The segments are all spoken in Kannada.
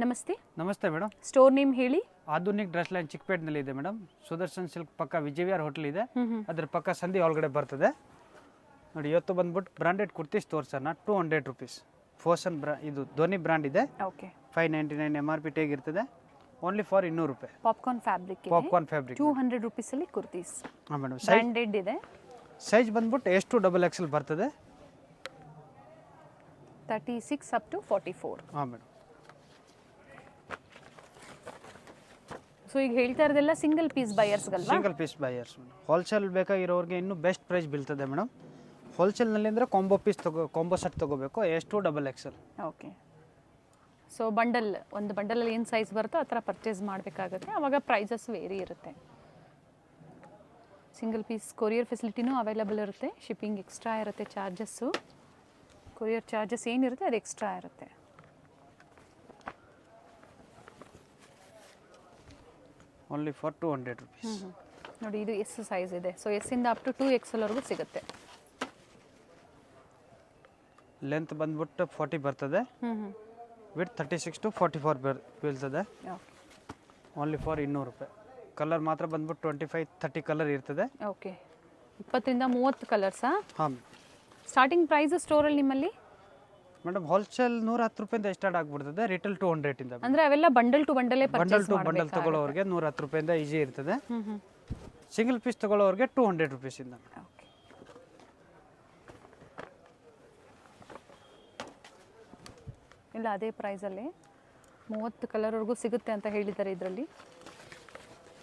ನಮಸ್ತೆ. ನಮಸ್ತೆ ಮೇಡಮ್. ಸ್ಟೋರ್ ನೇಮ್ ಹೇಳಿ. ಆಧುನಿಕ್ ಡ್ರೆಸ್ ಲೈನ್ ಚಿಕ್ಕಪೇಟೆನಲ್ಲಿ ಇದೆ ಮೇಡಮ್. ಸುದರ್ಶನ್ ಸಿಲ್ಕ್ ಪಕ್ಕ ವಿಜಯವಿಹಾರ್ ಹೋಟೆಲ್ ಇದೆ, ಅದ್ರ ಪಕ್ಕ ಸಂಧಿ ಒಳಗಡೆ ಬರ್ತದೆ ನೋಡಿ. ಇವತ್ತು ಬಂದ್ಬಿಟ್ಟು ಬ್ರಾಂಡೆಡ್ ಕುರ್ತೀಸ್ ತೋರ್ಸೋಣ. 200 ರೂಪೀಸ್ ಫೋಸನ್ ಇದು ಧ್ವನಿ ಬ್ರಾಂಡ್ ಇದೆ. ಓಕೆ. 599 MRP ಟೇಗ್ ಇರ್ತದೆ. ಓನ್ಲಿ ಫಾರ್ 200 ರೂಪಾಯಿ. Popcorn fabric. 200 ರೂಪೀಸ್ ಅಲ್ಲಿ ಕುರ್ತೀಸ್. ಹಾಂ ಮೇಡಮ್. ಬ್ರಾಂಡೆಡ್ ಇದೆ. ಸೈಜ್ ಬಂದ್ಬಿಟ್ಟು ಎಷ್ಟು XXL ಬರ್ತದೆ. 36 ಅಪ್ ಟು 44. ಹಾಂ ಮೇಡಮ್. ಸೊ ಈಗ ಹೇಳ್ತಾ ಇರೋದೆಲ್ಲ ಸಿಂಗಲ್ ಪೀಸ್ ಬೈಯರ್ಸ್ಗಲ್ವಾ? Single piece buyers. ಹೋಲ್ಸೇಲ್ ಬೇಕಾಗಿರೋರಿಗೆ ಇನ್ನೂ ಬೆಸ್ಟ್ ಪ್ರೈಸ್ ಬೀಳ್ತದೆ ಮೇಡಮ್. ಹೋಲ್ಸೇಲ್ನಲ್ಲಿ ಅಂದರೆ ಕಾಂಬೋ ಸೆಟ್ ತೊಗೋಬೇಕು. XXL. ಓಕೆ. ಸೊ ಒಂದು ಬಂಡಲಲ್ಲಿ ಏನು ಸೈಜ್ ಬರುತ್ತೋ ಆ ಥರ ಪರ್ಚೇಸ್ ಮಾಡಬೇಕಾಗುತ್ತೆ. ಆವಾಗ ಪ್ರೈಸಸ್ ವೇರಿ ಇರುತ್ತೆ. ಸಿಂಗಲ್ ಪೀಸ್ ಕೊರಿಯರ್ ಫೆಸಿಲಿಟಿನೂ ಅವೈಲಬಲ್ ಇರುತ್ತೆ. ಶಿಪ್ಪಿಂಗ್ ಎಕ್ಸ್ಟ್ರಾ ಇರುತ್ತೆ. ಚಾರ್ಜಸ್ಸು ಕೊರಿಯರ್ ಚಾರ್ಜಸ್ ಏನಿರುತ್ತೆ ಅದು ಎಕ್ಸ್ಟ್ರಾ ಇರುತ್ತೆ. Only for 200 rupees. ನೋಡಿ ಇದು ಎಸ್ ಸೈಜ್ ಇದೆ. ಸೊ ಎಸ್ಸಿಂದ ಅಪ್ ಟು 2XL ವರೆಗೂ ಸಿಗುತ್ತೆ. ಲೆಂತ್ ಬಂದ್ಬಿಟ್ಟು 40 ಬರ್ತದೆ. ವಿತ್ 36 to 44 ಬೀಳ್ತದೆ. ಓನ್ಲಿ ಫಾರ್ 200 ರೂಪಾಯಿ. ಕಲರ್ ಮಾತ್ರ ಬಂದ್ಬಿಟ್ಟು 25-30 ಕಲರ್ ಇರ್ತದೆ. ಓಕೆ. 20ರಿಂದ 30 ಕಲರ್ಸಾ? ಹಾಂ. ಸ್ಟಾರ್ಟಿಂಗ್ ಪ್ರೈಸ್ ಸ್ಟೋರಲ್ಲಿ ನಿಮ್ಮಲ್ಲಿ ಮೇಡಮ್ ಹೋಲ್ಸೇಲ್ 110 ರೂಪಾಯಿಂದ ಸ್ಟಾರ್ಟ್ ಆಗ್ಬಿಡ್ತದೆ. ರಿಟೇಲ್ 200 ಇಂದ. ಅಂದ್ರೆ ಅವೆಲ್ಲ ಬಂಡಲ್ ಟು ಬಂಡಲೇ ಪರ್ಚೇಸ್ ಮಾಡಬೇಕು. ಬಂಡಲ್ ತಗೊಳ್ಳೋರಿಗೆ 110 ರೂಪಾಯಿಂದ ಈಜಿ ಇರ್ತದೆ. ಸಿಂಗಲ್ ಪೀಸ್ ತಗೊಳ್ಳೋರಿಗೆ 200 ರೂಪೀಸ್ ಇಂದ. ಓಕೆ. ಇಲ್ಲ ಅದೇ ಪ್ರೈಸಲ್ಲಿ 30 ಕಲರ್ವರೆಗೂ ಸಿಗುತ್ತೆ ಅಂತ ಹೇಳಿದ್ದಾರೆ. ಇದರಲ್ಲಿ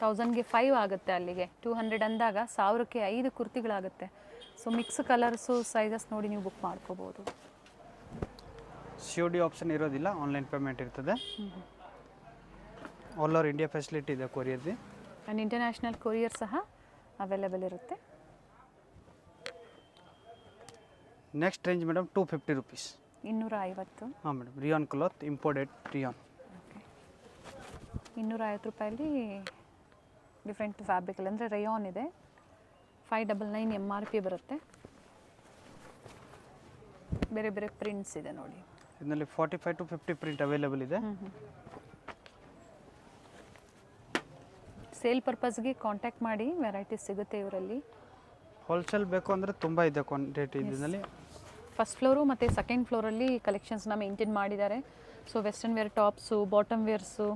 1000ಗೆ 5 ಆಗುತ್ತೆ. ಅಲ್ಲಿಗೆ 200 ಅಂದಾಗ 1000ಕ್ಕೆ 5 ಕುರ್ತಿಗಳಾಗುತ್ತೆ. ಸೊ ಮಿಕ್ಸ್ ಕಲರ್ಸು ಸೈಜಸ್ ನೋಡಿ ನೀವು ಬುಕ್ ಮಾಡ್ಕೋಬೋದು. COD ಆಪ್ಷನ್ ಇರೋದಿಲ್ಲ, ಆನ್ಲೈನ್ ಪೇಮೆಂಟ್ ಇರ್ತದೆ. ಆಲ್ ಓವರ್ ಇಂಡಿಯಾ ಫೆಸಿಲಿಟಿ ಇದೆ ಕೊರಿಯರ್ದು. ಆ್ಯಂಡ್ ಇಂಟರ್ನ್ಯಾಷನಲ್ ಕೊರಿಯರ್ ಸಹ ಅವೈಲೇಬಲ್ ಇರುತ್ತೆ. Next range madam 250 rupees. 250. ಹಾಂ madam. Rayon cloth, imported rayon. Okay. 250 ರೂಪಾಯಲ್ಲಿ ಡಿಫ್ರೆಂಟ್ ಫ್ಯಾಬ್ರಿಕಲ್ಲಿ ಅಂದರೆ ರೇಯಾನ್ ಇದೆ. 599 MRP ಬರುತ್ತೆ. ಬೇರೆ ಬೇರೆ ಪ್ರಿಂಟ್ಸ್ ಇದೆ ನೋಡಿ. ಇದರಲ್ಲಿ 45 to 50 ಪ್ರಿಂಟ್ ಅವೈಲೇಬಲ್ ಇದೆ. ಸೇಲ್ ಪರ್ಪಸ್ಗೆ ಕಾಂಟ್ಯಾಕ್ಟ್ ಮಾಡಿ, ವೆರೈಟೀಸ್ ಸಿಗುತ್ತೆ ಇವರಲ್ಲಿ. ಹೋಲ್ಸೇಲ್ ಬೇಕು ಅಂದರೆ ತುಂಬ ಇದೆ ಕ್ವಾಂಟಿಟಿ. ಇದರಲ್ಲಿ ಫಸ್ಟ್ ಫ್ಲೋರು ಮತ್ತು ಸೆಕೆಂಡ್ ಫ್ಲೋರಲ್ಲಿ ಕಲೆಕ್ಷನ್ಸ್ನ ಮೇಂಟೈನ್ ಮಾಡಿದ್ದಾರೆ. So western wear tops, bottom wears,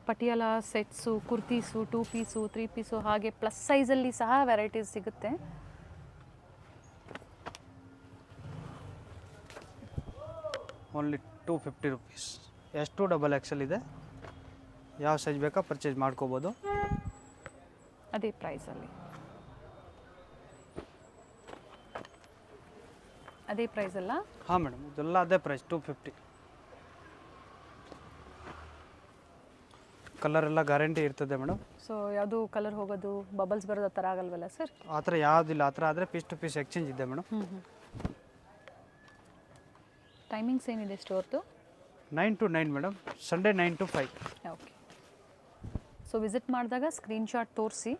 Patiala sets, kurtis, 2 piece, 3 piece, ಹಾಗೆ ಪ್ಲಸ್ ಸೈಜಲ್ಲಿ ಸಹ ವೆರೈಟೀಸ್ ಸಿಗುತ್ತೆ. Only 250 rupees. XXL ಇದೆ. ಯಾವ ಸೈಜ್ ಬೇಕಾ ಪರ್ಚೇಸ್ ಮಾಡ್ಕೋಬೋದು. ಅದೇ ಪ್ರೈಸಲ್ಲಿ. ಅದೇ ಪ್ರೈಸ್ ಅಲ್ಲ? ಹಾಂ ಮೇಡಮ್, ಇದೆಲ್ಲ ಅದೇ ಪ್ರೈಸ್ 250. ಕಲರ್ ಎಲ್ಲ ಗ್ಯಾರಂಟಿ ಇರ್ತದೆ ಮೇಡಮ್. ಸೊ ಯಾವುದು ಕಲರ್ ಹೋಗೋದು, ಬಬಲ್ಸ್ ಬರೋದು ಆ ಥರ ಆಗಲ್ವಲ್ಲ ಸರ್? ಆ ಥರ ಯಾವುದಿಲ್ಲ. ಆ ಥರ ಆದರೆ ಪೀಸ್ ಟು ಪೀಸ್ ಎಕ್ಸ್ಚೇಂಜ್ ಇದೆ ಮೇಡಮ್. ಟೈಮಿಂಗ್ಸ್ ಏನಿದೆ ಸ್ಟೋರ್ದು? 9 to 9 madam. Sunday 9 to 5. Okay. So visit ಮಾಡಿದಾಗ ಸ್ಕ್ರೀನ್ಶಾಟ್ ತೋರಿಸಿ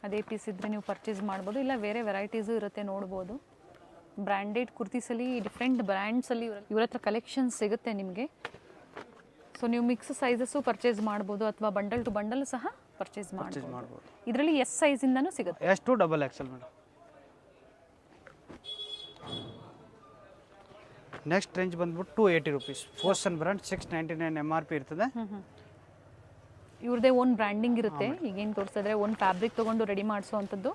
ಅದೇ ಪೀಸ್ ಇದ್ದರೆ ನೀವು ಪರ್ಚೇಸ್ ಮಾಡ್ಬೋದು. ಇಲ್ಲ ಬೇರೆ ವೆರೈಟೀಸು ಇರುತ್ತೆ, ನೋಡ್ಬೋದು. ಬ್ರ್ಯಾಂಡೆಡ್ ಕುರ್ತೀಸಲ್ಲಿ ಡಿಫ್ರೆಂಟ್ ಬ್ರ್ಯಾಂಡ್ಸಲ್ಲಿ ಇವ್ರ ಹತ್ರ ಕಲೆಕ್ಷನ್ಸ್ ಸಿಗುತ್ತೆ ನಿಮಗೆ. ಸೊ ನೀವು ಮಿಕ್ಸ್ ಸೈಜಸ್ಸು ಪರ್ಚೇಸ್ ಮಾಡ್ಬೋದು, ಅಥವಾ ಬಂಡಲ್ ಟು ಬಂಡಲ್ ಸಹ ಪರ್ಚೇಸ್ ಮಾಡ್ಬೋದು. ಇದರಲ್ಲಿ ಎಸ್ ಸೈಜಿಂದನೂ ಸಿಗುತ್ತೆ. XXL madam. ನೆಕ್ಸ್ಟ್ ರೇಂಜ್ ಬಂದ್ಬಿಟ್ಟು 280 ರೂಪೀಸ್. ಫೋಸನ್ ಬ್ರ್ಯಾಂಡ್ 699 MRP ಇರ್ತದೆ. ಇವ್ರದೇ ಓನ್ ಬ್ರ್ಯಾಂಡಿಂಗ್ ಇರುತ್ತೆ. ಈಗೇನು ತೋರಿಸಿದ್ರೆ ಓನ್ ಫ್ಯಾಬ್ರಿಕ್ ತೊಗೊಂಡು ರೆಡಿ ಮಾಡಿಸೋ ಅಂಥದ್ದು.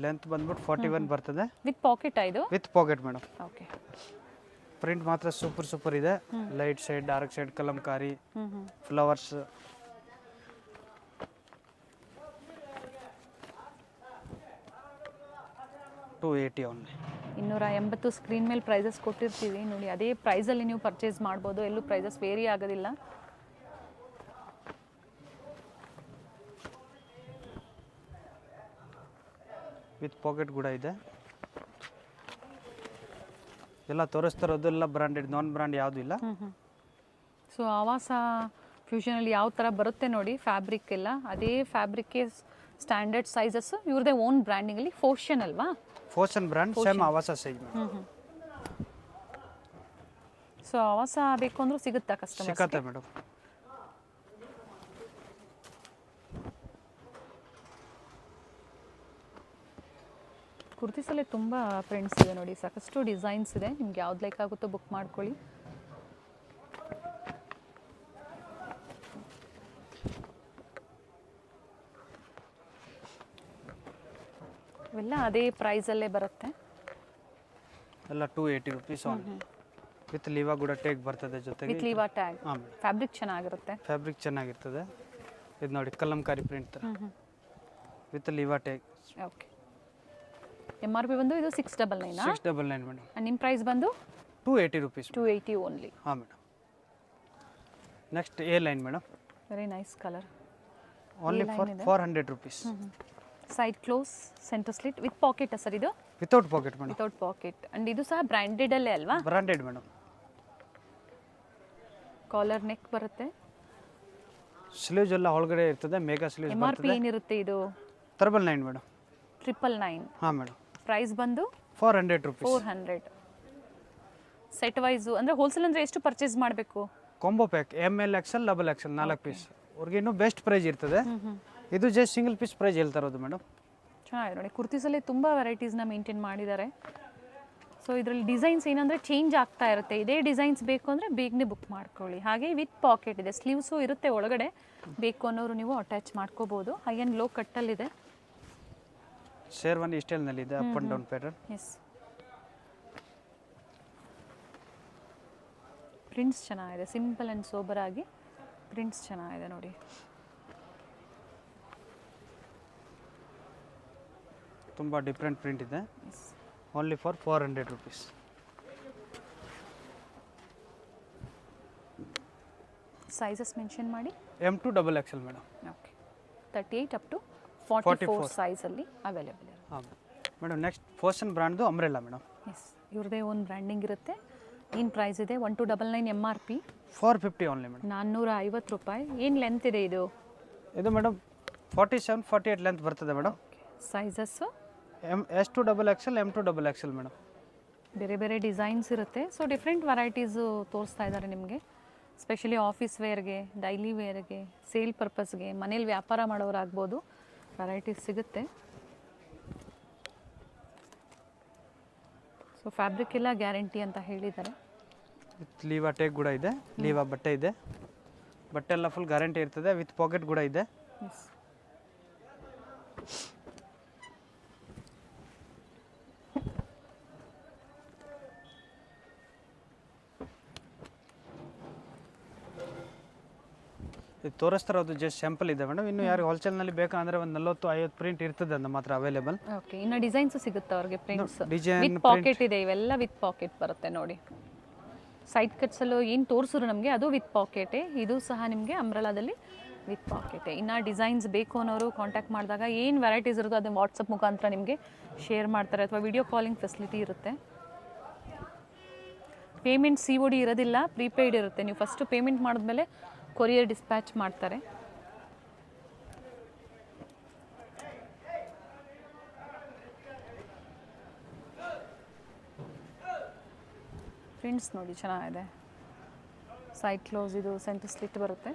ಲೆಂತ್ ಬಂದ್ಬಿಟ್ಟು 41 ಬರ್ತದೆ. ವಿತ್ ಪಾಕೆಟ್ ಇದು? With packet madam. Okay. Print ಮಾತ್ರ ಸೂಪರ್ ಇದೆ. Light shade, dark shade, Kalamkari, flowers. $280 only. 280 screen ಮೇಲೆ ಪ್ರೈಸಸ್ ಕೊಟ್ಟಿರ್ತೀವಿ ನೋಡಿ. ಅದೇ ಪ್ರೈಸಲ್ಲಿ ನೀವು ಪರ್ಚೇಸ್ ಮಾಡ್ಬೋದು. ಎಲ್ಲೂ ಪ್ರೈಸಸ್ ವೇರಿ ಆಗೋದಿಲ್ಲ. ವಿತ್ ಪಾಕೆಟ್ ಕೂಡ ಇದೆ. ಎಲ್ಲ ತೋರಿಸ್ತಾರೋದೆಲ್ಲ ಬ್ರಾಂಡೆಡ್, ನಾನ್ ಬ್ರಾಂಡ್ ಯಾವುದೂ ಇಲ್ಲ. ಸೊ ಆವಾಸ ಫ್ಯೂಷನಲ್ಲಿ ಯಾವ ಥರ ಬರುತ್ತೆ ನೋಡಿ ಫ್ಯಾಬ್ರಿಕ್ ಎಲ್ಲ, ಅದೇ ಫ್ಯಾಬ್ರಿಕ್ಗೆ ಸ್ಟ್ಯಾಂಡರ್ಡ್ ಸೈಜಸ್ ಇವ್ರದೇ ಓನ್ ಬ್ರ್ಯಾಂಡಿಂಗಲ್ಲಿ. ಫೋಷನ್ ಅಲ್ವಾ? ಫೋಷನ್ ಬ್ರ್ಯಾಂಡ್, ಸೇಮ್ ಆವಾಸ ಸೈಜ್. ಸೊ ಹೊಸ ಬೇಕು ಅಂದ್ರೂ ಸಿಗುತ್ತಾ ಕಸ್ಟಮರ್? ಸಿಕ್ಕತ್ತೆ ಮೇಡಮ್. ಕುರ್ತೀಸಲ್ಲೇ ತುಂಬ ಪ್ರಿಂಟ್ಸ್ ಇದೆ ನೋಡಿ, ಸಾಕಷ್ಟು ಡಿಸೈನ್ಸ್ ಇದೆ. ನಿಮ್ಗೆ ಯಾವ್ದು ಲೈಕ್ ಆಗುತ್ತೋ ಬುಕ್ ಮಾಡ್ಕೊಳ್ಳಿ. ಇವೆಲ್ಲ ಅದೇ ಪ್ರೈಸಲ್ಲೇ ಬರುತ್ತೆ. ಎಲ್ಲ 280 ರುಪೀಸ್ ಓನ್ಲಿ. ವಿತ್ ಲೀವಾ ಕೂಡ ಟೇಕ್ ಬರ್ತದೆ ಜೊತೆಗೆ. ವಿತ್ ಲೀವಾ ಟ್ಯಾಗ್. ಹಾಂ ಮೇಡಮ್. ಫ್ಯಾಬ್ರಿಕ್ ಚೆನ್ನಾಗಿರುತ್ತೆ. ಫ್ಯಾಬ್ರಿಕ್ ಚೆನ್ನಾಗಿರ್ತದೆ. ಇದು ನೋಡಿ ಕಲಂಕಾರಿ ಪ್ರಿಂಟ್ ಥರ ವಿತ್ ಲೀವಾ ಟೇಕ್. ಓಕೆ. MRP ಬಂದು ಇದು 699. 699 ಮೇಡಮ್. ನಿಮ್ಮ ಪ್ರೈಸ್ ಬಂದು 280 ರುಪೀಸ್. 280 ಓನ್ಲಿ. ಹಾಂ madam. Next A line madam. Very nice colour. Only for 400 rupees. Side close centre slit with pocket sir ಇದು? Without pocket madam. Without pocket. And ಇದು ಸಹ ಬ್ರ್ಯಾಂಡೆಡ್ ಅಲ್ಲೇ ಅಲ್ವಾ? Branded madam. ಕಾಲರ್ ನೆಕ್ ಬರುತ್ತೆ. ಸ್ಲೀವ್ಸ್ ಎಲ್ಲ ಒಳಗಡೆ ಇರ್ತದೆ. ಮೇಗಾ ಸ್ಲೀವ್ಸ್ MRP ಬರ್ತದೆ. ಏನಿರುತ್ತೆ ಇದು? 999 ಮೇಡಮ್. 999. ಹಾಂ ಮೇಡಮ್. ಪ್ರೈಸ್ ಬಂದು 400 ರುಪೀಸ್. 400. ಸೆಟ್ ವೈಸು ಅಂದರೆ ಹೋಲ್ಸೇಲ್ ಅಂದರೆ ಎಷ್ಟು ಪರ್ಚೇಸ್ ಮಾಡಬೇಕು? Combo pack ML XL double XL 4 piece. ಅವ್ರಿಗೆ ಇನ್ನೂ ಬೆಸ್ಟ್ ಪ್ರೈಸ್ ಇರ್ತದೆ. ಇದು ಜಸ್ಟ್ ಸಿಂಗಲ್ ಪೀಸ್ ಪ್ರೈಸ್ ಹೇಳ್ತಾ ಇರೋದು ಮೇಡಮ್. ಚೆನ್ನಾಗಿದೆ ನೋಡಿ, ಕುರ್ತೀಸಲ್ಲಿ ತುಂಬ ವೆರೈಟೀಸ್ನ ಮೇಂಟೈನ್ ಮಾಡಿದ್ದಾರೆ. ಸೊ ಇದರಲ್ಲಿ ಡಿಸೈನ್ಸ್ ಏನಂದರೆ ಚೇಂಜ್ ಆಗ್ತಾ ಇರುತ್ತೆ. ಇದೇ ಡಿಸೈನ್ಸ್ ಬೇಕು ಅಂದರೆ ಬೇಗನೆ ಬುಕ್ ಮಾಡ್ಕೊಳ್ಳಿ. ಹಾಗೆ ವಿತ್ ಪಾಕೆಟ್ ಇದೆ, ಸ್ಲೀವ್ಸು ಇರುತ್ತೆ ಒಳಗಡೆ. ಬೇಕು ಅನ್ನೋರು ನೀವು ಅಟ್ಯಾಚ್ ಮಾಡ್ಕೋಬೋದು. ಹೈ ಆ್ಯಂಡ್ ಲೋ ಕಟ್ಟಲ್ಲಿದೆ. ಶೇರ್ವಾನಿ ಸ್ಟೈಲ್ನಲ್ಲಿ ಇದೆ, up and down pattern. Yes. Prints ಚೆನ್ನಾಗಿದೆ, ಸಿಂಪಲ್ ಆ್ಯಂಡ್ ಸೋಬರ್ ಆಗಿ ಪ್ರಿಂಟ್ಸ್ ಚೆನ್ನಾಗಿದೆ ನೋಡಿ. ತುಂಬ ಡಿಫ್ರೆಂಟ್ ಪ್ರಿಂಟ್ ಇದೆ. Yes. Only for 400 rupees. Sizes mention ಮಾಡಿ. M to double XL madam. Okay. 38 up to 44 ಸೈಜಲ್ಲಿ ಅವೈಲೇಬಲ್ ಇರುತ್ತೆ. ಹಾಂ ಮೇಡಮ್. ನೆಕ್ಸ್ಟ್ ಫೋರ್ಸನ್ ಬ್ರ್ಯಾಂಡ್ದು ಅಂಬ್ರೆಲ್ಲಾ ಮೇಡಮ್. ಎಸ್, ಇವ್ರದೇ ಓನ್ ಬ್ರ್ಯಾಂಡಿಂಗ್ ಇರುತ್ತೆ. ಏನು ಪ್ರೈಸ್ ಇದೆ? 1299 MRP. 450 only madam. 450 ರೂಪಾಯಿ. ಏನು ಲೆಂತ್ ಇದೆ ಇದು? ಇದು ಮೇಡಮ್ 47, 48 ಲೆಂತ್ ಬರ್ತದೆ madam. Sizes S to double XL, M to double XL madam. ಬೇರೆ ಬೇರೆ ಡಿಸೈನ್ಸ್ ಇರುತ್ತೆ. ಸೊ ಡಿಫ್ರೆಂಟ್ ವೆರೈಟೀಸು ತೋರಿಸ್ತಾ ಇದ್ದಾರೆ ನಿಮಗೆ. ಸ್ಪೆಷಲಿ ಆಫೀಸ್ ವೇರ್ಗೆ, ಡೈಲಿ ವೇರ್ಗೆ, ಸೇಲ್ ಪರ್ಪಸ್ಗೆ, ಮನೇಲಿ ವ್ಯಾಪಾರ ಮಾಡೋರಾಗ್ಬೋದು, ವೆರೈಟೀಸ್ ಸಿಗುತ್ತೆ. ಸೊ ಫ್ಯಾಬ್ರಿಕ್ ಎಲ್ಲ ಗ್ಯಾರಂಟಿ ಅಂತ ಹೇಳಿದ್ದಾರೆ. ವಿತ್ ಲೀವಾ ಟೇಕ್ ಕೂಡ ಇದೆ. ಲೀವಾ ಬಟ್ಟೆ ಇದೆ. ಬಟ್ಟೆ ಎಲ್ಲ ಫುಲ್ ಗ್ಯಾರಂಟಿ ಇರ್ತದೆ. ವಿತ್ ಪಾಕೆಟ್ ಕೂಡ ಇದೆ. ಎಸ್. ಇದು ತೋರಿಸ್ತಾರೋದು ಜಸ್ಟ್ ಸ್ಯಾಂಪಲ್ ಇದೆ ಮೇಡಮ್. ಇನ್ನು ಯಾರು ಹೋಲ್ಸೇಲ್ನಲ್ಲಿ ಬೇಕಂದ್ರೆ ಒಂದು 40-50 ಪ್ರಿಂಟ್ ಇರ್ತದೆ ನಮ್ಮ ಹತ್ರ ಅವೈಲೇಬಲ್. ಓಕೆ. ಇನ್ನು ಡಿಸೈನ್ಸ್ ಸಿಗುತ್ತೆ ಅವ್ರಿಗೆ ಪ್ರಿಂಟ್ಸ್. ಡಿಸೈನ್ ವಿತ್ ಪಾಕೆಟ್ ಇದೆ, ಇವೆಲ್ಲ ವಿತ್ ಪಾಕೆಟ್ ಬರುತ್ತೆ ನೋಡಿ. ಸೈಡ್ ಕಟ್ಸಲ್ಲೂ ಏನು ತೋರಿಸಿದ್ರು ನಮಗೆ ಅದು ವಿತ್ ಪಾಕೆಟೇ. ಇದು ಸಹ ನಿಮಗೆ ಅಂಬ್ರೆಲಾದಲ್ಲಿ ವಿತ್ ಪಾಕೆಟೇ. ಇನ್ನು ಡಿಸೈನ್ಸ್ ಬೇಕು ಅನ್ನೋರು ಕಾಂಟ್ಯಾಕ್ಟ್ ಮಾಡಿದಾಗ ಏನು ವೆರೈಟೀಸ್ ಇರುತ್ತೋ ಅದನ್ನು ವಾಟ್ಸಪ್ ಮುಖಾಂತರ ನಿಮಗೆ ಶೇರ್ ಮಾಡ್ತಾರೆ, ಅಥವಾ ವಿಡಿಯೋ ಕಾಲಿಂಗ್ ಫೆಸಿಲಿಟಿ ಇರುತ್ತೆ. ಪೇಮೆಂಟ್ COD ಇರೋದಿಲ್ಲ, ಪ್ರೀಪೇಯ್ಡ್ ಇರುತ್ತೆ. ನೀವು ಫಸ್ಟು ಪೇಮೆಂಟ್ ಮಾಡಿದ್ಮೇಲೆ ಕೊರಿಯರ್ ಡಿಸ್ಪ್ಯಾಚ್ ಮಾಡ್ತಾರೆ. ಪ್ರಿಂಟ್ಸ್ ನೋಡಿ ಚೆನ್ನಾಗಿದೆ. ಸೈಡ್ ಕ್ಲೋಸ್, ಇದು ಸೆಂಟರ್ ಸ್ಲಿಟ್ ಬರುತ್ತೆ.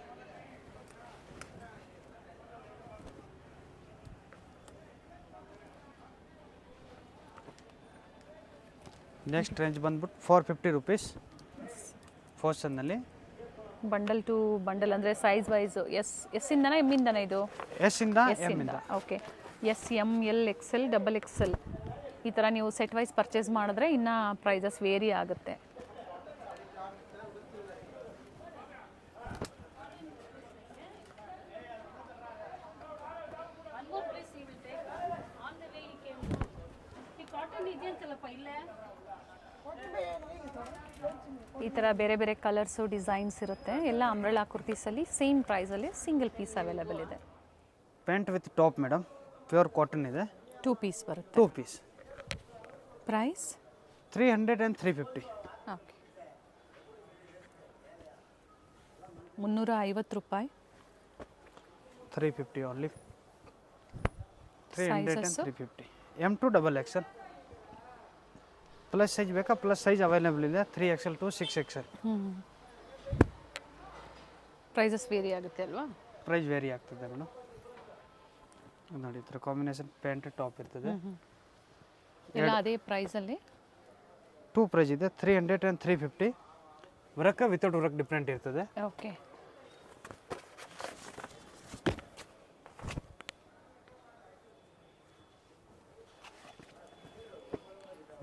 ನೆಕ್ಸ್ಟ್ ರೇಂಜ್ ಬಂದ್ಬಿಟ್ಟು 450 ರುಪೀಸ್ ಫೋರ್ಸನ್ನಲ್ಲಿ. ಬಂಡಲ್ ಟು ಬಂಡಲ್ ಅಂದರೆ ಸೈಜ್ ವೈಸ್ ಎಸ್ ಇಂದನಾ ಎಮ್ ಇಂದನಾ ಇದು? ಎಸ್ ಇಂದ ಎಮ್ ಇಂದ. Okay. S, M, L, XL, double XL ಈ ಥರ ನೀವು ಸೆಟ್ ವೈಸ್ ಪರ್ಚೇಸ್ ಮಾಡಿದ್ರೆ ಇನ್ನೂ ಪ್ರೈಸಸ್ ವೇರಿ ಆಗುತ್ತೆ. ಈ ಥರ ಬೇರೆ ಬೇರೆ ಕಲರ್ಸು ಡಿಸೈನ್ಸ್ ಇರುತ್ತೆ. ಎಲ್ಲ ಅಂಬ್ರೆಲಾ ಕುರ್ತೀಸಲ್ಲಿ ಸೇಮ್ ಪ್ರೈಸಲ್ಲಿ ಸಿಂಗಲ್ ಪೀಸ್ ಅವೈಲೇಬಲ್ ಇದೆ. Pant with top madam, pure cotton ಇದೆ. 2 ಪೀಸ್ ಬರುತ್ತೆ. 2 ಪೀಸ್. Price 300 and 350. ಓಕೆ. 350 ರೂಪಾಯಿ. 350 only. 300 and Sizes? 350. M to double XL. Plus size ಬೇಕಾ ಪ್ಲಸ್ ಸೈಜ್ ಅವೈಲೇಬಲ್ ಇದೆ 3XL to 6XL. Prices vary ಆಗುತ್ತೆ ಅಲ್ವಾ? ಪ್ರೈಸ್ ವೇರಿ ಆಗ್ತದೆ ಮೇಡಮ್. ನೋಡಿ ಈ ಥರ ಕಾಂಬಿನೇಷನ್ ಪ್ಯಾಂಟ್ ಟಾಪ್ ಇರ್ತದೆ. ಎಲ್ಲ ಅದೇ ಪ್ರೈಸಲ್ಲಿ 2 ಪ್ರೈಸ್ ಇದೆ 300 and 350. Work without work different ಇರ್ತದೆ. ಓಕೆ.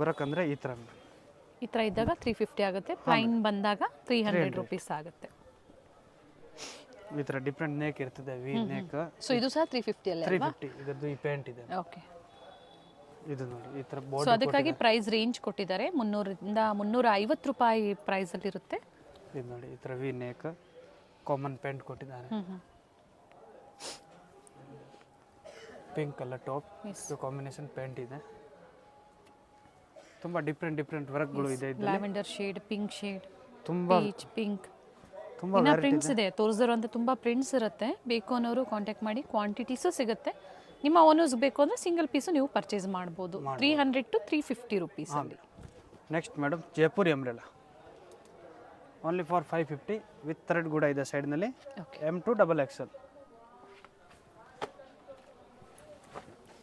ವರ್ಕ್ ಅಂದರೆ ಈ ಥರ ಇದ್ದಾಗ 350 ಆಗುತ್ತೆ, ಪ್ಲೈನ್ ಬಂದಾಗ 300 ರುಪೀಸ್ ಆಗುತ್ತೆ. ಈ ಥರ ಡಿಫ್ರೆಂಟ್ ನೇಕ್ ಇರ್ತದೆ, ವಿ ನೇಕ್. ಸೊ ಇದು ಸಹ 350 ಅಲ್ಲೇ ಅಲ್ವಾ? 350 ಇದರದ್ದು ಈ ಪ್ಯಾಂಟ್ ಇದೆ. ಓಕೆ. ಇದು ನೋಡಿ ಈ ಥರ ಸೊ ಬಾರ್ಡರ್. ಅದಕ್ಕಾಗಿ ಪ್ರೈಸ್ ರೇಂಜ್ ಕೊಟ್ಟಿದ್ದಾರೆ 300ರಿಂದ 350 ರೂಪಾಯಿ ಪ್ರೈಸಲ್ಲಿ ಇರುತ್ತೆ. ಇದು ನೋಡಿ ಈ ಥರ ವಿ ನೇಕ್ ಕಾಮನ್ ಪ್ಯಾಂಟ್ ಕೊಟ್ಟಿದ್ದಾರೆ. ಪಿಂಕ್ ಕಲರ್ ಟಾಪ್, ಇದು ಕಾಂಬಿನೇಷನ್ ಪ್ಯಾಂಟ್ ಇದೆ. ತುಂಬ ಡಿಫ್ರೆಂಟ್ ವರ್ಕ್ಗಳು ಇದೆ. ಲ್ಯಾವೆಂಡರ್ ಶೇಡ್, ಪಿಂಕ್ ಶೇಡ್, ತುಂಬ ಪೀಚ್ ಪಿಂಕ್, ತುಂಬ ಇನ್ನ ಪ್ರಿಂಟ್ಸ್ ಇದೆ ತೋರಿಸಿರೋಂಥ ತುಂಬ ಪ್ರಿಂಟ್ಸ್ ಇರುತ್ತೆ. ಬೇಕು ಅನ್ನೋರು ಕಾಂಟ್ಯಾಕ್ಟ್ ಮಾಡಿ, ಕ್ವಾಂಟಿಟೀಸು ಸಿಗುತ್ತೆ. ನಿಮ್ಮ ಓನರ್ಸ್ ಬೇಕು ಅಂದರೆ ಸಿಂಗಲ್ ಪೀಸು ನೀವು ಪರ್ಚೇಸ್ ಮಾಡ್ಬೋದು 300 ಟು 350 ರುಪೀಸ್ ಅಲ್ಲಿ. Next madam Jaipuri umbrella only for 550 with thread ಕೂಡ ಇದೆ ಸೈಡ್ನಲ್ಲಿ. M to XXL.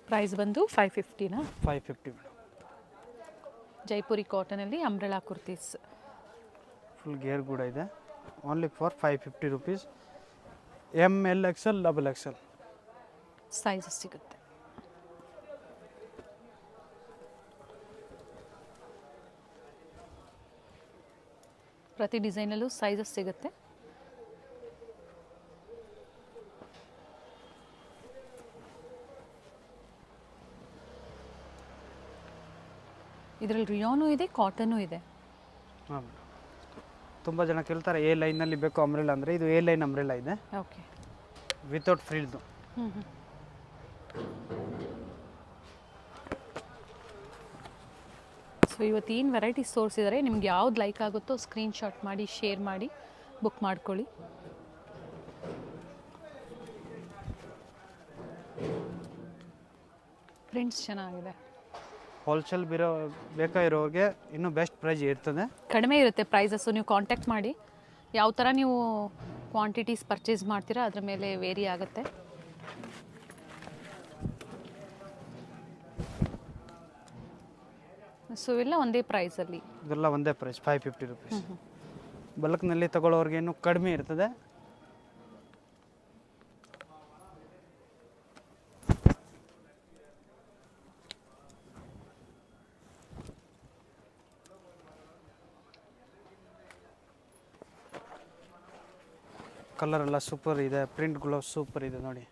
ಪ್ರೈಸ್ ಬಂದು 550ನಾ? 550 ಮೇಡಮ್. ಜೈಪುರಿ ಕಾಟನಲ್ಲಿ ಅಂಬ್ರೆಲಾ ಕುರ್ತೀಸ್ ಫುಲ್ ಗೇರ್ ಕೂಡ ಇದೆ. Only for 550 rupees. M, L, XL, XXL sizes ಸಿಗುತ್ತೆ. ಪ್ರತಿ ಡಿಸೈನಲ್ಲೂ ಸೈಜಸ್ ಸಿಗುತ್ತೆ. ಇದರಲ್ಲಿ ರಿಯಾನು ಇದೆ, ಕಾಟನು ಇದೆ. ಹಾಂ ಮೇಡಮ್. ತುಂಬ ಜನ ಕೇಳ್ತಾರೆ ಎ ಲೈನಲ್ಲಿ ಬೇಕು ಅಂಬ್ರೆಲಾ ಅಂದರೆ, ಇದು ಎ ಲೈನ್ ಅಂಬ್ರೆಲಾ ಇದೆ. ಓಕೆ. ವಿತೌಟ್ ಫ್ರಿಲ್ದು. ಸೊ ಇವತ್ತೇನು ವೆರೈಟೀಸ್ ತೋರಿಸಿದ್ದಾರೆ, ನಿಮ್ಗೆ ಯಾವ್ದು ಲೈಕ್ ಆಗುತ್ತೋ ಸ್ಕ್ರೀನ್ಶಾಟ್ ಮಾಡಿ ಶೇರ್ ಮಾಡಿ ಬುಕ್ ಮಾಡ್ಕೊಳ್ಳಿ. ಪ್ರಿಂಟ್ಸ್ ಚೆನ್ನಾಗಿದೆ. ಹೋಲ್ಸೇಲ್ ಬೇಕಾಗಿರೋರಿಗೆ ಇನ್ನೂ ಬೆಸ್ಟ್ ಪ್ರೈಸ್ ಇರ್ತದೆ. ಕಡಿಮೆ ಇರುತ್ತೆ ಪ್ರೈಸಸ್ಸು. ನೀವು ಕಾಂಟ್ಯಾಕ್ಟ್ ಮಾಡಿ, ಯಾವ ಥರ ನೀವು ಕ್ವಾಂಟಿಟೀಸ್ ಪರ್ಚೇಸ್ ಮಾಡ್ತೀರಾ ಅದ್ರ ಮೇಲೆ ವೇರಿ ಆಗುತ್ತೆ. ಸೊ ಎಲ್ಲ ಒಂದೇ ಪ್ರೈಸಲ್ಲಿ, ಇದೆಲ್ಲ ಒಂದೇ ಪ್ರೈಸ್ 550 ರುಪೀಸ್. ಬಲ್ಕ್ನಲ್ಲಿ ತಗೊಳ್ಳೋರಿಗೆ ಇನ್ನೂ ಕಡಿಮೆ ಇರ್ತದೆ. ಕಲರ್ ಎಲ್ಲ ಸೂಪರ್ ಇದೆ, ಪ್ರಿಂಟ್ಗಳು ಸೂಪರ್ ಇದೆ ನೋಡಿ.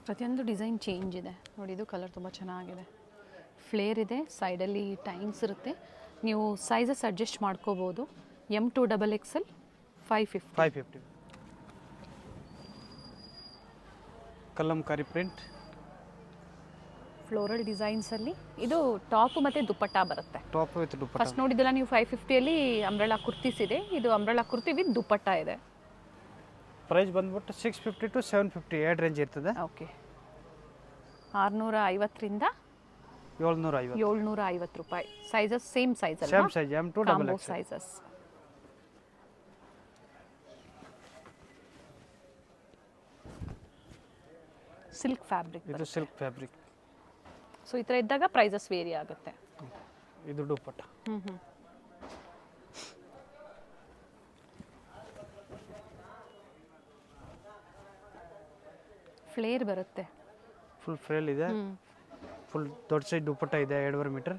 ಪ್ರತಿಯೊಂದು ಡಿಸೈನ್ ಚೇಂಜ್ ಇದೆ ನೋಡಿ. ಇದು ಕಲರ್ ತುಂಬ ಚೆನ್ನಾಗಿದೆ, ಫ್ಲೇರ್ ಇದೆ, ಸೈಡಲ್ಲಿ ಟೈಮ್ಸ್ ಇರುತ್ತೆ. ನೀವು ಸೈಜಸ್ ಅಡ್ಜಸ್ಟ್ ಮಾಡ್ಕೋಬೋದು. M to XXL 550. Kalamkari print, floral ಡಿಸೈನ್ಸಲ್ಲಿ. ಇದು ಟಾಪ್ ಮತ್ತು ದುಪ್ಪಟ್ಟ ಬರುತ್ತೆ. Top with dupatta. ಫಸ್ಟ್ ನೋಡಿದ್ದಲ್ಲ ನೀವು 550ಅಲ್ಲಿ ಅಂಬ್ರೆಲಾ ಕುರ್ತೀಸ್ ಇದೆ. ಇದು ಅಂಬ್ರೆಲಾ ಕುರ್ತಿ ವಿತ್ ದುಪ್ಪಟ್ಟ ಇದೆ. ಪ್ರೈಸ್ ಬಂದ್ಬಿಟ್ಟು 650 to 750 ಎರಡು ರೇಂಜ್ ಇರ್ತದೆ. ಓಕೆ. 650ರಿಂದ 750 ರೂಪಾಯಿ. ಸೈಜಸ್ ಸೇಮ್ ಸೈಜ್ ಅಲ್ಲ? Same size M to XXL sizes. Silk fabric. ಇದು ಸಿಲ್ಕ್ ಫ್ಯಾಬ್ರಿಕ್. ಸೊ ಈ ಥರ ಇದ್ದಾಗ ಪ್ರೈಸಸ್ ವೇರಿ ಆಗುತ್ತೆ. ಇದು ದುಪ್ಪಟ್ಟ. ಫ್ಲೇರ್ ಬರುತ್ತೆ. ಫುಲ್ ಫ್ರೇಲ್ ಇದೆ. ಫುಲ್ ದೊಡ್ಡ ಸೈಜ್ ದುಪ್ಪಟ್ಟ ಇದೆ 2.5 ಮೀಟರ್.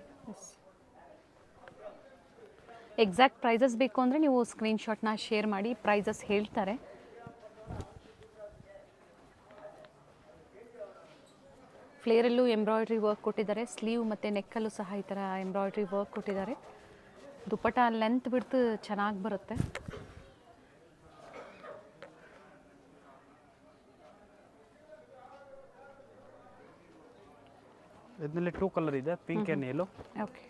ಎಕ್ಸಾಕ್ಟ್ ಪ್ರೈಸಸ್ ಬೇಕು ಅಂದರೆ ನೀವು ಸ್ಕ್ರೀನ್ಶಾಟ್ನ ಶೇರ್ ಮಾಡಿ, ಪ್ರೈಸಸ್ ಹೇಳ್ತಾರೆ. ಫ್ಲೇರಲ್ಲೂ ಎಂಬ್ರಾಯ್ಡ್ರಿ ವರ್ಕ್ ಕೊಟ್ಟಿದ್ದಾರೆ. ಸ್ಲೀವ್ ಮತ್ತು ನೆಕ್ಕಲ್ಲೂ ಸಹ ಈ ಥರ ಎಂಬ್ರಾಯ್ಡ್ರಿ ವರ್ಕ್ ಕೊಟ್ಟಿದ್ದಾರೆ. ದುಪ್ಪಟ್ಟ ಲೆಂತ್ ಬಿಡ್ತು ಚೆನ್ನಾಗಿ ಬರುತ್ತೆ. ಇದರಲ್ಲಿ 2 ಕಲರ್ ಇದೆ, ಪಿಂಕ್ ಆ್ಯಂಡ್ ಯೆಲ್ಲೋ. ಓಕೆ.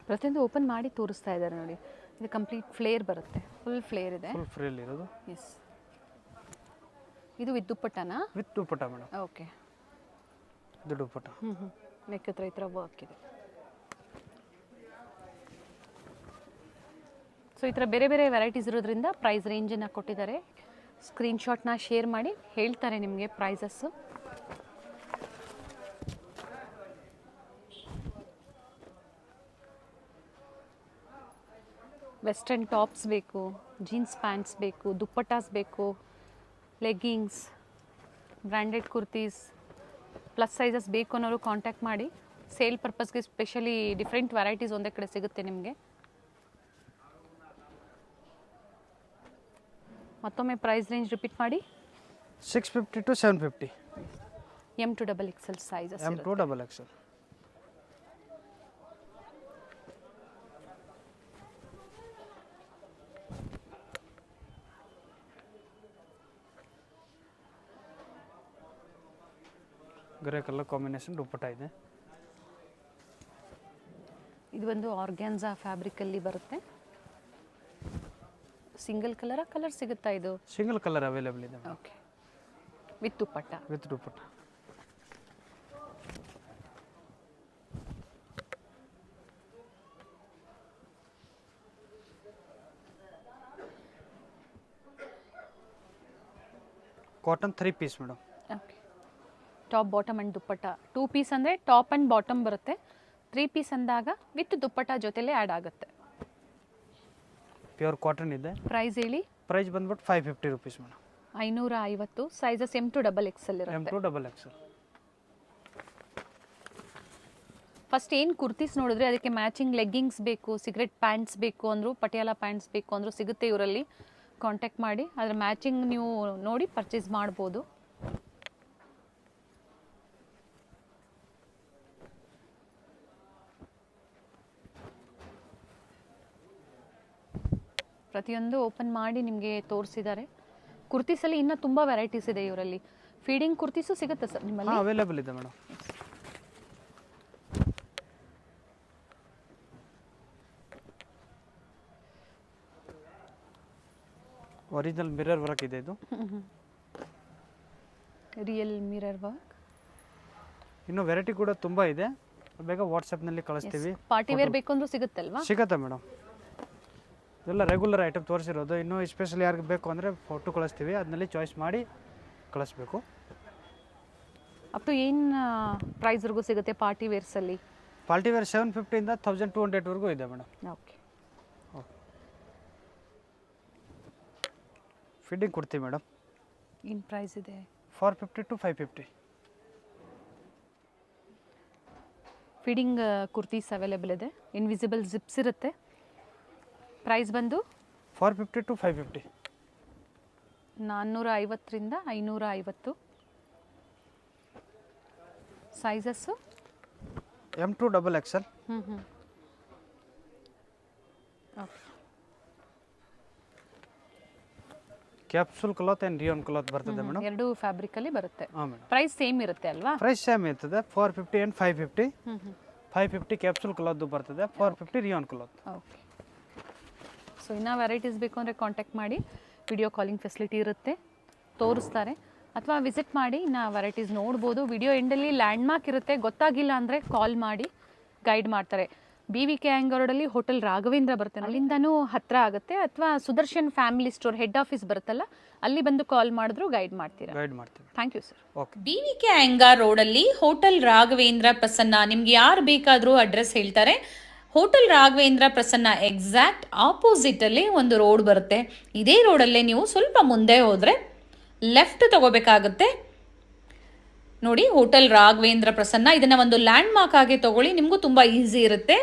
ಪ್ರತಿಯೊಂದು ಓಪನ್ ಮಾಡಿ ತೋರಿಸ್ತಾ ಇದ್ದಾರೆ ನೋಡಿ. ಇದು ಕಂಪ್ಲೀಟ್ ಫ್ಲೇರ್ ಬರುತ್ತೆ, ಫುಲ್ ಫ್ಲೇರ್ ಇದೆ. ಫುಲ್ ಫ್ರೀಲ್ ಇರೋದು. ಎಸ್, ಇದು ವಿತ್ ದುಪ್ಪಟ್ಟನಾ? With dupatta madam. ಓಕೆ, ಇದು ದುಪ್ಪಟ್ಟ. ನೆಕ್ ಹತ್ರ ಈ ಥರ ವರ್ಕ್ ಇದೆ. ಸೊ ಈ ಥರ ಬೇರೆ ಬೇರೆ ವೆರೈಟೀಸ್ ಇರೋದ್ರಿಂದ ಪ್ರೈಸ್ ರೇಂಜನ್ನು ಕೊಟ್ಟಿದ್ದಾರೆ. ಸ್ಕ್ರೀನ್ಶಾಟ್ನ ಶೇರ್ ಮಾಡಿ ಹೇಳ್ತಾರೆ ನಿಮಗೆ ಪ್ರೈಸಸ್ಸು. ವೆಸ್ಟರ್ನ್ ಟಾಪ್ಸ್ ಬೇಕು, ಜೀನ್ಸ್ ಪ್ಯಾಂಟ್ಸ್ ಬೇಕು, ದುಪ್ಪಟ್ಟಾಸ್ ಬೇಕು, leggings, branded kurtis, plus sizes ಬೇಕು ಅನ್ನೋರು ಕಾಂಟ್ಯಾಕ್ಟ್ ಮಾಡಿ. ಸೇಲ್ ಪರ್ಪಸ್ಗೆ ಸ್ಪೆಷಲಿ ಡಿಫ್ರೆಂಟ್ ವೆರೈಟೀಸ್ ಒಂದೇ ಕಡೆ ಸಿಗುತ್ತೆ ನಿಮಗೆ. ಮತ್ತೊಮ್ಮೆ ಪ್ರೈಸ್ ರೇಂಜ್ ರಿಪೀಟ್ ಮಾಡಿ. 650 to 750. M to XXL ಸೈಜಸ್. M to XXL. Grey colour combination dupatta ಇದೆ. ಇದು ಒಂದು ಆರ್ಗ್ಯಾನ್ಸಾ ಫ್ಯಾಬ್ರಿಕಲ್ಲಿ ಬರುತ್ತೆ. ಸಿಂಗಲ್ ಕಲರ್ ಸಿಗುತ್ತಾ ಇದು? ಸಿಂಗಲ್ ಕಲರ್ ಅವೈಲೇಬಲ್ ಇದೆ. Okay, with dupatta. With dupatta. Cotton 3 piece madam. Okay, top bottom and dupatta. 2 piece ಅಂದರೆ ಟಾಪ್ ಆ್ಯಂಡ್ ಬಾಟಮ್ ಬರುತ್ತೆ. 3 ಪೀಸ್ ಅಂದಾಗ ವಿತ್ ದುಪ್ಪಟ್ಟ ಜೊತೆಲೇ ಆ್ಯಡ್ ಆಗುತ್ತೆ. ಪ್ಯೂರ್ ಕಾಟನ್ ಇದೆ. ಪ್ರೈಸ್ ಹೇಳಿ. ಪ್ರೈಸ್ ಬಂದ್ಬಿಟ್ಟು 550 rupees madam. 550. Sizes M to XXL ಇರುತ್ತೆ. M to XXL. ಫಸ್ಟ್ ಏನು ಕುರ್ತೀಸ್ ನೋಡಿದ್ರೆ ಅದಕ್ಕೆ ಮ್ಯಾಚಿಂಗ್ ಲೆಗ್ಗಿಂಗ್ಸ್ ಬೇಕು, ಸಿಗರೆಟ್ ಪ್ಯಾಂಟ್ಸ್ ಬೇಕು ಅಂದರು, ಪಟಿಯಾಲ ಪ್ಯಾಂಟ್ಸ್ ಬೇಕು ಅಂದರು ಸಿಗುತ್ತೆ ಇವರಲ್ಲಿ. ಕಾಂಟ್ಯಾಕ್ಟ್ ಮಾಡಿ ಅದರ ಮ್ಯಾಚಿಂಗ್ ನೀವು ನೋಡಿ ಪರ್ಚೇಸ್ ಮಾಡ್ಬೋದು. ಪ್ರತಿಯೊಂದು ಓಪನ್ ಮಾಡಿ ನಿಮಗೆ ತೋರಿಸಿದ್ದಾರೆ. ಕುರ್ತೀಸಲ್ಲಿ ಇನ್ನೂ ತುಂಬ ವೆರೈಟೀಸ್ ಇದೆ ಇವರಲ್ಲಿ. ಫೀಡಿಂಗ್ ಕುರ್ತೀಸು ಸಿಗುತ್ತೆ ಸರ್ ನಿಮ್ಮಲ್ಲಿ? ಅವೈಲೇಬಲ್ ಇದೆ ಮೇಡಮ್. ಒರಿಜಿನಲ್ ಮಿರರ್ ವರ್ಕ್ ಇದೆ ಇದು. Real mirror work. ಇನ್ನು ವೆರೈಟಿ ಕೂಡ ತುಂಬ ಇದೆ. ಬೇಗ ವಾಟ್ಸಪ್ನಲ್ಲಿ ಕಳಿಸ್ತೀವಿ. ಪಾರ್ಟಿ ವೇರ್ ಬೇಕು ಅಂದ್ರೂ ಸಿಗುತ್ತಲ್ವಾ? ಸಿಗುತ್ತೆ ಮೇಡಮ್. ಇದೆಲ್ಲ ರೆಗ್ಯುಲರ್ ಐಟಮ್ ತೋರಿಸಿರೋದು. ಇನ್ನೂ ಸ್ಪೆಷಲ್ ಯಾರಿಗೆ ಬೇಕು ಅಂದರೆ ಫೋಟೋ ಕಳಿಸ್ತೀವಿ, ಅದನ್ನಲ್ಲಿ ಚಾಯ್ಸ್ ಮಾಡಿ ಕಳಿಸ್ಬೇಕು. ಅಪ್ ಟು ಏನು ಪ್ರೈಸ್ವರೆಗೂ ಸಿಗುತ್ತೆ ಪಾರ್ಟಿ ವೇರ್ಸಲ್ಲಿ? ಪಾರ್ಟಿ ವೇರ್ 750 1200ವರೆಗೂ ಇದೆ ಮೇಡಮ್. ಓಕೆ, ಫಿಟ್ಟಿಂಗ್ ಕೊಡ್ತೀವಿ ಮೇಡಮ್. ಏನು ಪ್ರೈಸ್ ಇದೆ? 450 to 550. ಫಿಟ್ಟಿಂಗ್ ಕುರ್ತೀಸ್ ಅವೈಲೇಬಲ್ ಇದೆ. ಇನ್ವಿಸಿಬಲ್ ಜಿಪ್ಸ್ ಇರುತ್ತೆ. ಪ್ರೈಸ್ ಬಂದು 450 to 550. 450 550. Sizes M to XXL. Okay, capsule cloth and rayon cloth ಬರ್ತದೆ ಮೇಡಮ್. ಎರಡು ಫ್ಯಾಬ್ರಿಕಲ್ಲಿ ಬರುತ್ತೆ. ಹಾಂ ಮೇಡಮ್. ಪ್ರೈಸ್ ಸೇಮ್ ಇರುತ್ತೆ ಅಲ್ವಾ? ಪ್ರೈಸ್ ಸೇಮ್ ಇರ್ತದೆ. 450 and 550. 550 ಕ್ಯಾಪ್ಸೂಲ್ ಕ್ಲಾತ್ ಬರ್ತದೆ, 450 ರಿಯಾನ್ ಕ್ಲಾತ್. ಓಕೆ, ಸೊ ಇನ್ನೂ ವೆರೈಟೀಸ್ ಬೇಕು ಅಂದರೆ ಕಾಂಟ್ಯಾಕ್ಟ್ ಮಾಡಿ. ವಿಡಿಯೋ ಕಾಲಿಂಗ್ ಫೆಸಿಲಿಟಿ ಇರುತ್ತೆ, ತೋರಿಸ್ತಾರೆ. ಅಥವಾ ವಿಸಿಟ್ ಮಾಡಿ ಇನ್ನು ವೆರೈಟೀಸ್ ನೋಡ್ಬೋದು. ವಿಡಿಯೋ ಎಂಡಲ್ಲಿ ಲ್ಯಾಂಡ್ಮಾರ್ಕ್ ಇರುತ್ತೆ, ಗೊತ್ತಾಗಿಲ್ಲ ಅಂದರೆ ಕಾಲ್ ಮಾಡಿ ಗೈಡ್ ಮಾಡ್ತಾರೆ. BVK ಹ್ಯಾಂಗರ್ ರೋಡಲ್ಲಿ ಹೋಟೆಲ್ ರಾಘವೇಂದ್ರ ಬರುತ್ತೆ, ಅಲ್ಲಿಂದನೂ ಹತ್ತಿರ ಆಗುತ್ತೆ. ಅಥವಾ Sudarshan family store head office ಬರುತ್ತಲ್ಲ, ಅಲ್ಲಿ ಬಂದು ಕಾಲ್ ಮಾಡಿದ್ರು ಗೈಡ್ ಮಾಡ್ತೀರಾ. Thank you sir. Okay. BVK Iyengar ರೋಡಲ್ಲಿ ಹೋಟೆಲ್ ರಾಘವೇಂದ್ರ ಪ್ರಸನ್ನ. ನಿಮ್ಗೆ ಯಾರು ಬೇಕಾದರೂ ಅಡ್ರೆಸ್ ಹೇಳ್ತಾರೆ. Hotel Raghavendra Prasanna exact opposite ಅಲ್ಲಿ ಒಂದು ರೋಡ್ ಬರುತ್ತೆ. ಇದೇ ರೋಡಲ್ಲೇ ನೀವು ಸ್ವಲ್ಪ ಮುಂದೆ ಹೋದ್ರೆ ಲೆಫ್ಟ್ ತಗೋಬೇಕಾಗುತ್ತೆ. ನೋಡಿ, ಹೋಟೆಲ್ ರಾಘವೇಂದ್ರ ಪ್ರಸನ್ನ. ಇದನ್ನ ಒಂದು ಲ್ಯಾಂಡ್ ಮಾರ್ಕ್ ಆಗಿ ತಗೊಳ್ಳಿ, ನಿಮಗೂ ತುಂಬಾ ಈಸಿ ಇರುತ್ತೆ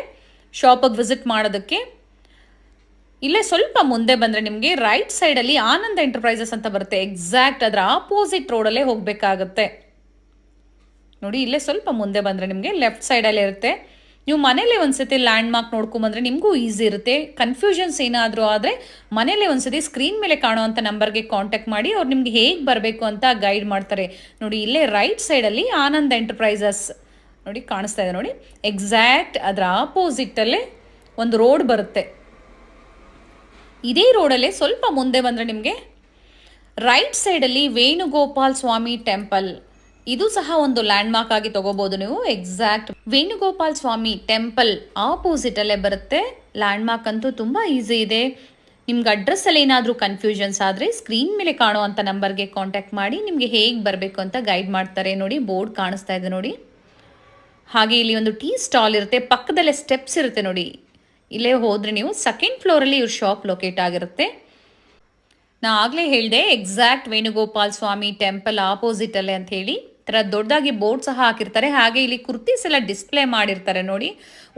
ಶಾಪಿಗೆ ವಿಸಿಟ್ ಮಾಡೋದಕ್ಕೆ. ಇಲ್ಲೇ ಸ್ವಲ್ಪ ಮುಂದೆ ಬಂದ್ರೆ ನಿಮಗೆ ರೈಟ್ ಸೈಡ್ ಅಲ್ಲಿ ಆನಂದ್ ಎಂಟರ್ಪ್ರೈಸಸ್ ಅಂತ ಬರುತ್ತೆ. ಎಕ್ಸಾಕ್ಟ್ ಅದರ ಆಪೋಸಿಟ್ ರೋಡಲ್ಲೇ ಹೋಗ್ಬೇಕಾಗತ್ತೆ. ನೋಡಿ, ಇಲ್ಲೇ ಸ್ವಲ್ಪ ಮುಂದೆ ಬಂದ್ರೆ ನಿಮಗೆ ಲೆಫ್ಟ್ ಸೈಡ್ ಅಲ್ಲಿ ಇರುತ್ತೆ. ನೀವು ಮನೇಲಿ ಒಂದ್ಸತಿ ಲ್ಯಾಂಡ್ ಮಾರ್ಕ್ ನೋಡ್ಕೊಂಬಂದ್ರೆ ನಿಮಗೂ ಈಸಿ ಇರುತ್ತೆ. ಕನ್ಫ್ಯೂಷನ್ಸ್ ಏನಾದರೂ ಆದರೆ ಮನೇಲಿ ಒಂದ್ಸತಿ ಸ್ಕ್ರೀನ್ ಮೇಲೆ ಕಾಣುವಂಥ ನಂಬರ್ಗೆ ಕಾಂಟ್ಯಾಕ್ಟ್ ಮಾಡಿ, ಅವ್ರು ನಿಮ್ಗೆ ಹೇಗೆ ಬರಬೇಕು ಅಂತ ಗೈಡ್ ಮಾಡ್ತಾರೆ. ನೋಡಿ, ಇಲ್ಲೇ ರೈಟ್ ಸೈಡಲ್ಲಿ ಆನಂದ್ ಎಂಟರ್ಪ್ರೈಸಸ್ ನೋಡಿ ಕಾಣಿಸ್ತಾ ಇದೆ ನೋಡಿ. ಎಕ್ಸಾಕ್ಟ್ ಅದರ ಆಪೋಸಿಟಲ್ಲೇ ಒಂದು ರೋಡ್ ಬರುತ್ತೆ. ಇದೇ ರೋಡಲ್ಲೇ ಸ್ವಲ್ಪ ಮುಂದೆ ಬಂದರೆ ನಿಮಗೆ ರೈಟ್ ಸೈಡಲ್ಲಿ ವೇಣುಗೋಪಾಲ್ ಸ್ವಾಮಿ ಟೆಂಪಲ್, ಇದು ಸಹ ಒಂದು ಲ್ಯಾಂಡ್ಮಾರ್ಕ್ ಆಗಿ ತಗೋಬಹುದು ನೀವು. ಎಕ್ಸಾಕ್ಟ್ ವೇಣುಗೋಪಾಲ್ ಸ್ವಾಮಿ ಟೆಂಪಲ್ ಆಪೋಸಿಟ್ ಅಲ್ಲೇ ಬರುತ್ತೆ. ಲ್ಯಾಂಡ್ಮಾರ್ಕ್ ಅಂತೂ ತುಂಬ ಈಸಿ ಇದೆ. ನಿಮ್ಗೆ ಅಡ್ರೆಸ್ಸಲ್ಲಿ ಏನಾದರೂ ಕನ್ಫ್ಯೂಷನ್ಸ್ ಆದರೆ ಸ್ಕ್ರೀನ್ ಮೇಲೆ ಕಾಣುವಂಥ ನಂಬರ್ಗೆ ಕಾಂಟ್ಯಾಕ್ಟ್ ಮಾಡಿ ನಿಮಗೆ ಹೇಗೆ ಬರಬೇಕು ಅಂತ ಗೈಡ್ ಮಾಡ್ತಾರೆ. ನೋಡಿ ಬೋರ್ಡ್ ಕಾಣಿಸ್ತಾ ಇದೆ ನೋಡಿ. ಹಾಗೆ ಇಲ್ಲಿ ಒಂದು ಟೀ ಸ್ಟಾಲ್ ಇರುತ್ತೆ, ಪಕ್ಕದಲ್ಲೇ ಸ್ಟೆಪ್ಸ್ ಇರುತ್ತೆ ನೋಡಿ. ಇಲ್ಲೇ ಹೋದರೆ ನೀವು ಸೆಕೆಂಡ್ ಫ್ಲೋರಲ್ಲಿ ಇವ್ರ ಶಾಪ್ ಲೊಕೇಟ್ ಆಗಿರುತ್ತೆ. ನಾ ಆಗಲೇ ಹೇಳಿದೆ ಎಕ್ಸಾಕ್ಟ್ ವೇಣುಗೋಪಾಲ್ ಸ್ವಾಮಿ ಟೆಂಪಲ್ ಆಪೋಸಿಟ್ ಅಲ್ಲೇ ಅಂತ ಹೇಳಿ. ಥರ ದೊಡ್ಡದಾಗಿ ಬೋರ್ಡ್ ಸಹ ಹಾಕಿರ್ತಾರೆ. ಹಾಗೆ ಇಲ್ಲಿ ಕುರ್ತೀಸ್ ಎಲ್ಲ ಡಿಸ್ಪ್ಲೇ ಮಾಡಿರ್ತಾರೆ ನೋಡಿ.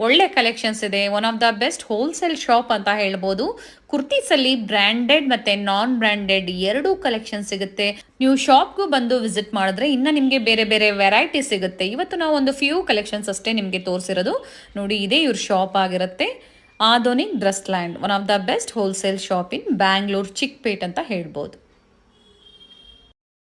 ಒಳ್ಳೆ ಕಲೆಕ್ಷನ್ಸ್ ಇದೆ. One of the best wholesale shop ಅಂತ ಹೇಳ್ಬೋದು. ಕುರ್ತೀಸಲ್ಲಿ ಬ್ರ್ಯಾಂಡೆಡ್ ಮತ್ತು ನಾನ್ ಬ್ರ್ಯಾಂಡೆಡ್ ಎರಡೂ ಕಲೆಕ್ಷನ್ ಸಿಗುತ್ತೆ. ನೀವು ಶಾಪ್ಗೂ ಬಂದು ವಿಸಿಟ್ ಮಾಡಿದ್ರೆ ಇನ್ನು ನಿಮಗೆ ಬೇರೆ ಬೇರೆ ವೆರೈಟಿ ಸಿಗುತ್ತೆ. ಇವತ್ತು ನಾವು ಒಂದು ಫ್ಯೂ ಕಲೆಕ್ಷನ್ಸ್ ಅಷ್ಟೇ ನಿಮಗೆ ತೋರಿಸಿರೋದು ನೋಡಿ. ಇದೇ ಇವ್ರ ಶಾಪ್ ಆಗಿರುತ್ತೆ. Adhunik dress land, one of the best wholesale shop in Bangalore Chickpet ಅಂತ ಹೇಳ್ಬೋದು.